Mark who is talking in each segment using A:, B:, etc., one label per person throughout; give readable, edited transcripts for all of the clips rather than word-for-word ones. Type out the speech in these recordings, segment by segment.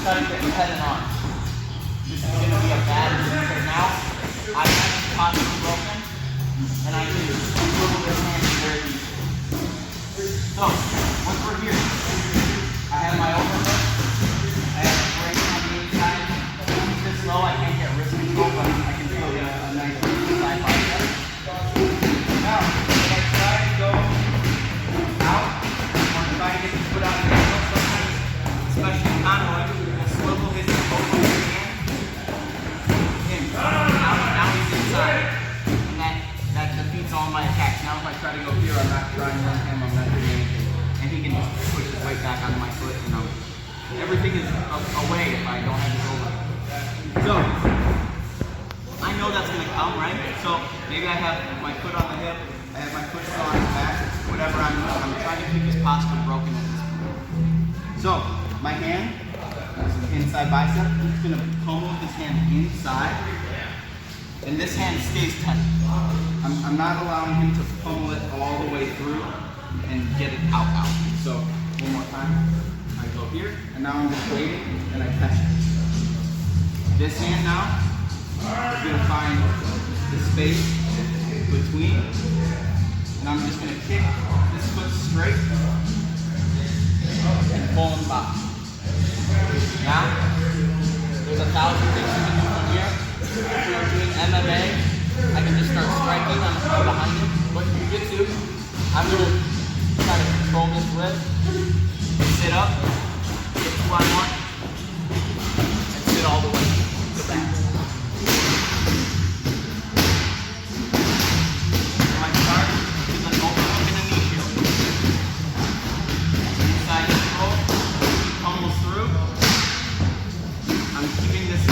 A: try to get his head and arms. This is going to be a bad move because now I have his posture broken and I can swivel this hand very easily. So, once we're here, I have my overhook. I have a break on the inside. Keep this low. I can't get wrist control, but I can feel a nice side bicep. Now, when I try to go out, I'm trying to get the foot out of the heel. Sometimes, especially Conroy, will swivel his over his hand. In. Now he's inside. And that defeats all my attacks. Now if I try to go here, I'm not trying to run him, I'm not doing anything. And he can just push his weight back onto my foot, and everything is away if I don't have his over. So, I know that's going to come, right? So, maybe I have my foot on the hip, I have my foot still on his back, whatever I'm doing. I'm trying to keep his posture broken at this point. So, my hand, this is inside bicep, he's going to pummel his hand inside, and this hand stays tight. I'm not allowing him to pummel it all the way through and get it out. So, one more time. I go here, and now I'm just waiting, and I catch it. This hand now is going to find the space between, and I'm just going to kick this foot straight and pull him back. Now, there's 1,000 things you can do from here. If we are doing MMA, I can just start striking on behind him. But jiu-jitsu, I'm going to try to control this wrist, sit up, get to what I want, and sit all the way to back. When I start, is an overhook and a knee shield. Inside control, he pummels through. I'm keeping this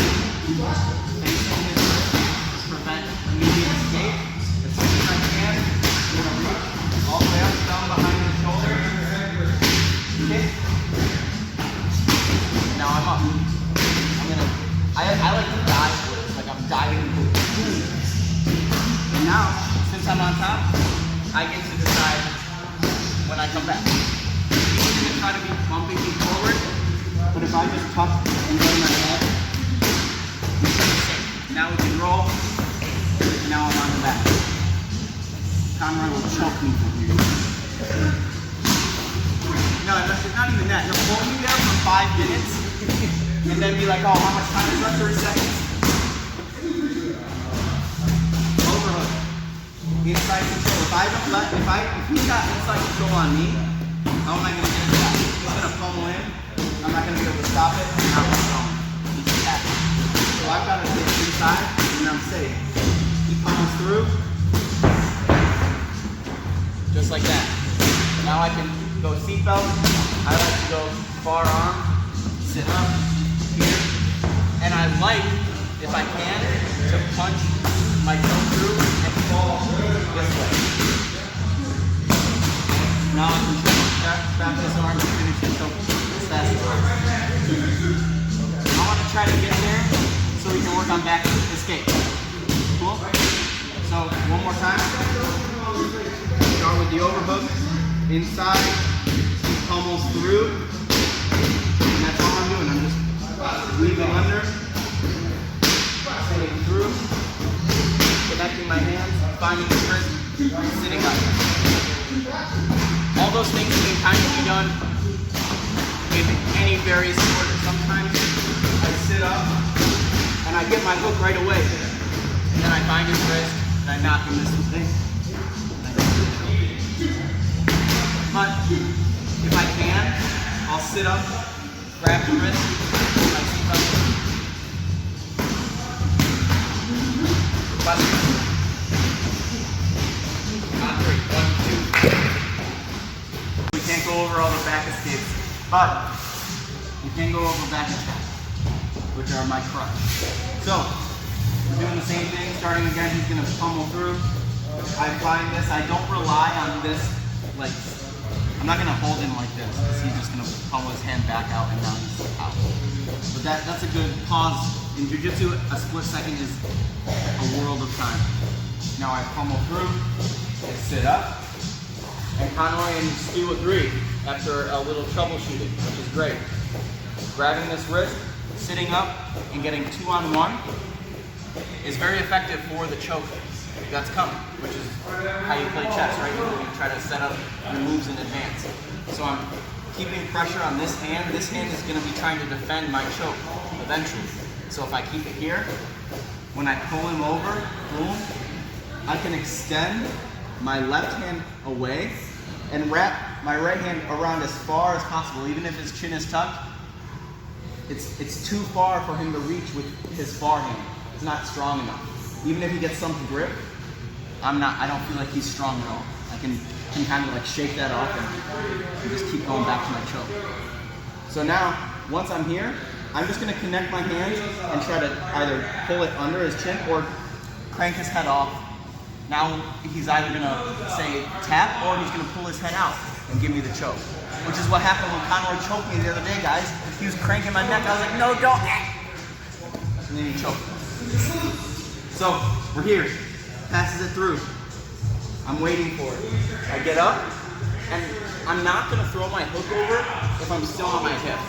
A: facing his wrist to prevent immediate escape. As soon as I can, I'm going to reach all the way up, down behind his shoulder. Kick. Now I'm up. I like to dive for this, like I'm diving into it. And now, since I'm on top, I get to decide when I come back. He's going to try to be bumping me forward, but if I just tuck and go my head, now we can roll, and now I'm on the back. Conroy will choke me from here. No, not even that. He'll hold me there for 5 minutes, and then be like, oh, how much time is left? 30 seconds. Overhook. Inside control. If he's got inside control on me, how am I going to get into that? He's going to pummel in. I'm not going to be able to stop it. And now I'm going. He's attacking. So I've got to get inside, and I'm safe. He pummels through. Just like that. Now I can go seatbelt. I like to go far arm, sit up, here. And I like, if I can, to punch my toe through and fall this way. Now I can back this arm and finish it so fast as possible. I want to try to get there so we can work on back escape. Cool? So, one more time. Start with the overhook. Inside, he pummels through, and that's all I'm doing. I'm just weaving under, sitting through, connecting my hands, finding the wrist, sitting up. All those things can kind of be done in any various order. Sometimes I sit up, and I get my hook right away, and then I find his wrist, and I knock him this way. But if I can, I'll sit up, grab the wrist, put my seat up. But on 3, 1, 2. We can't go over all the back escapes, but we can go over back attacks, which are my crutch. So we're doing the same thing. Starting again, he's going to pummel through. I find this. I don't rely on this like. I'm not going to hold him like this because he's just going to pummel his hand back out and now he's out. But that's a good pause. In jiu-jitsu, a split second is a world of time. Now I pummel through, I sit up, and Conroy and Stu agree after a little troubleshooting, which is great. grabbing this wrist, sitting up, and getting 2-on-1 is very effective for the choke that's coming, which is how you play chess, right? You try to set up your moves in advance. So I'm keeping pressure on this hand. This hand is going to be trying to defend my choke eventually. So if I keep it here, when I pull him over, boom, I can extend my left hand away and wrap my right hand around as far as possible. Even if his chin is tucked, it's too far for him to reach with his far hand. It's not strong enough. Even if he gets some grip, I don't feel like he's strong at all. I can kind of like shake that off and just keep going back to my choke. So now, once I'm here, I'm just gonna connect my hands and try to either pull it under his chin or crank his head off. Now he's either gonna say tap or he's gonna pull his head out and give me the choke. Which is what happened when Conroy choked me the other day, guys. He was cranking my neck. I was like, no, don't. And then he choked. So we're here. Passes it through. I'm waiting for it. I get up, and I'm not gonna throw my hook over if I'm still on my hip.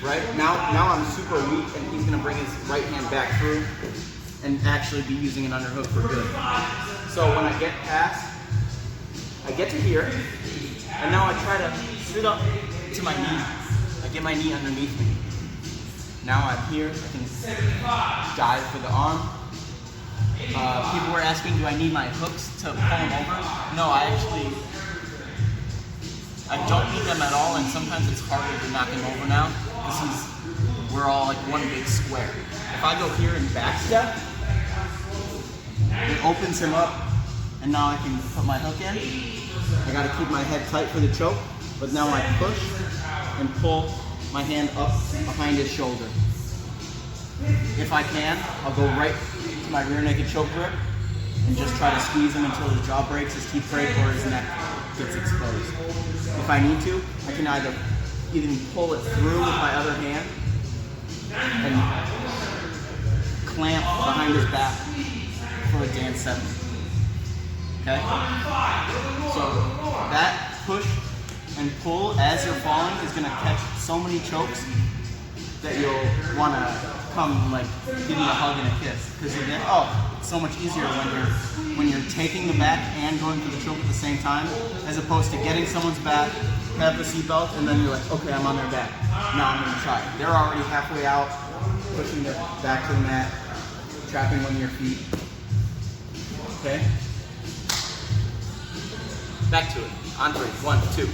A: Right? Now I'm super weak, and he's gonna bring his right hand back through and actually be using an underhook for good. So when I get past, I get to here, and now I try to sit up to my knee. I get my knee underneath me. Now I'm here, I can dive for the arm. People were asking, do I need my hooks to pull him over? No, I don't need them at all, and sometimes it's harder to knock him over now, because we're all like one big square. If I go here and back step, it opens him up, and now I can put my hook in. I gotta keep my head tight for the choke, but now I push and pull my hand up behind his shoulder. If I can, I'll go right to my rear naked choke grip and just try to squeeze him until his jaw breaks, his teeth break, or his neck gets exposed. If I need to, I can either even pull it through with my other hand and clamp behind his back for a Dan 7. Okay? So that push and pull as you're falling is gonna catch so many chokes that you'll wanna come like give me a hug and a kiss. Because you're like, oh, it's so much easier when you're taking the back and going for the choke at the same time, as opposed to getting someone's back, have the seatbelt, and then you're like, okay, I'm on their back. Now I'm gonna try. They're already halfway out, pushing their back to the mat, trapping one of your feet. Okay? Back to it. On 3. 1, 2.